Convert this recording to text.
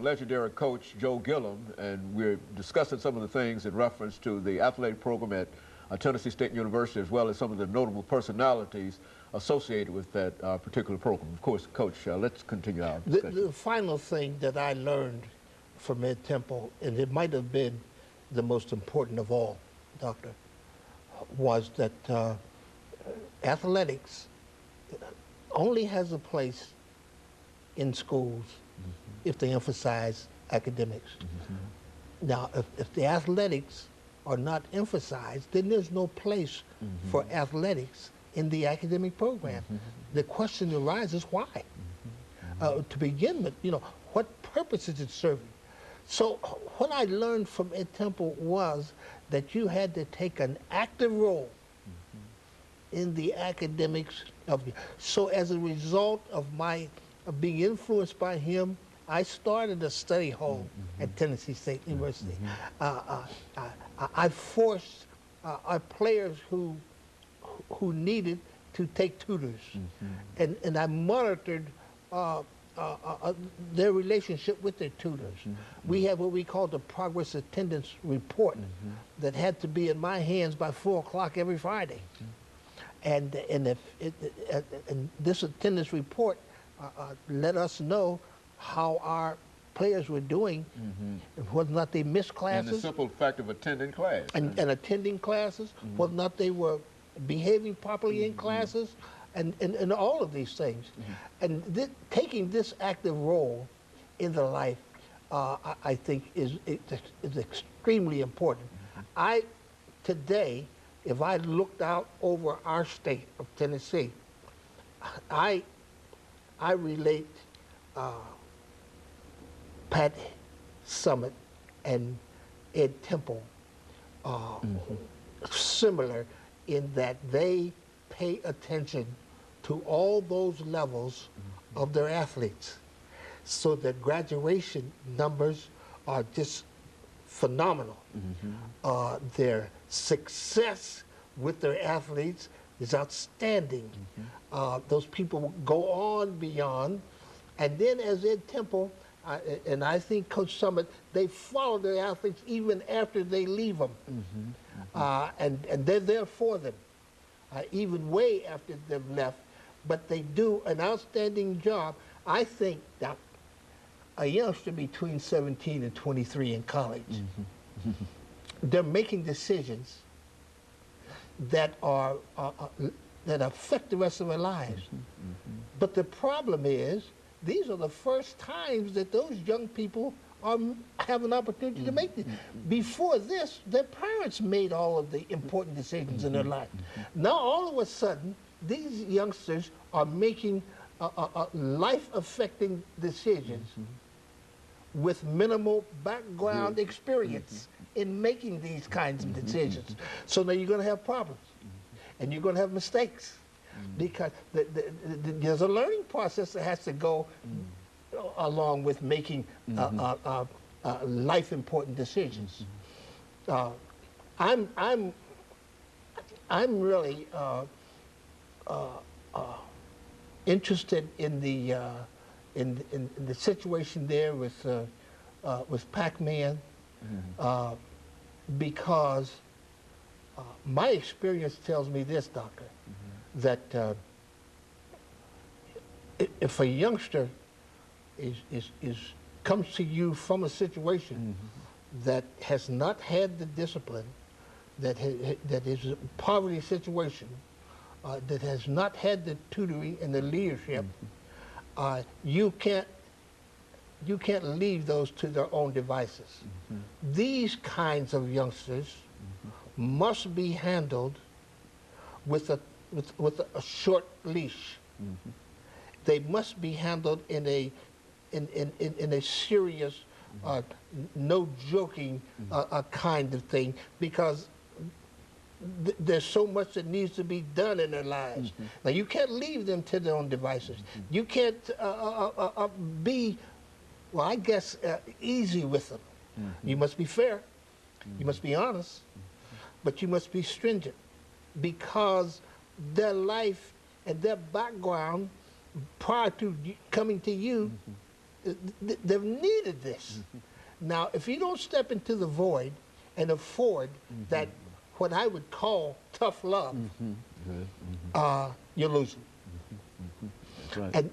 legendary coach Joe Gilliam, and we're discussing some of the things in reference to the athletic program at Tennessee State University, as well as some of the notable personalities associated with that particular program. Of course, Coach, let's continue our discussion. The final thing that I learned from Ed Temple, and it might have been the most important of all, Doctor, was that athletics only has a place in schools if they emphasize academics. Now, if the athletics are not emphasized, then there's no place for athletics in the academic program. The question arises, why? To begin with, you know, what purpose is it serving? So what I learned from Ed Temple was that you had to take an active role in the academics of you. So as a result of being influenced by him, I started a study hall at Tennessee State University. I forced our players who needed to take tutors, and I monitored their relationship with their tutors. We have what we call the progress attendance report that had to be in my hands by 4 o'clock every Friday. And this attendance report let us know how our players were doing, whether or not they missed classes. And the simple fact of attending class. And attending classes, whether or not they were behaving properly in classes, and all of these things. And taking this active role in their life, I think is extremely important. Today, if I looked out over our state of Tennessee, I relate Pat Summitt and Ed Temple similar in that they pay attention to all those levels of their athletes, so that graduation numbers are just phenomenal. Their success with their athletes is outstanding. Those people go on beyond, and then as Ed Temple, and I think Coach Summitt, they follow their athletes even after they leave them. And they're there for them, even way after they've left. But they do an outstanding job. I think that a youngster between 17 and 23 in college, they're making decisions that are that affect the rest of their lives. But the problem is, these are the first times that those young people have an opportunity to make this. Before this, their parents made all of the important decisions in their life. Now, all of a sudden, these youngsters are making life-affecting decisions with minimal background experience in making these kinds of decisions. So now you're going to have problems, and you're going to have mistakes, because there's a learning process that has to go along with making life-important decisions. I'm really interested in the situation there with Pac-Man, because my experience tells me this, Doctor, that if a youngster comes to you from a situation that has not had the discipline, that is a poverty situation, that has not had the tutoring and the leadership, you can't leave those to their own devices. These kinds of youngsters must be handled with a short leash. They must be handled in a serious, no joking kind of thing, because there's so much that needs to be done in their lives. Now, you can't leave them to their own devices. You can't be, well, I guess, easy with them. You must be fair. You must be honest. But you must be stringent, because their life and their background prior to coming to you they've needed this. Now, if you don't step into the void and afford that, what I would call tough love, you're losing. That's right. And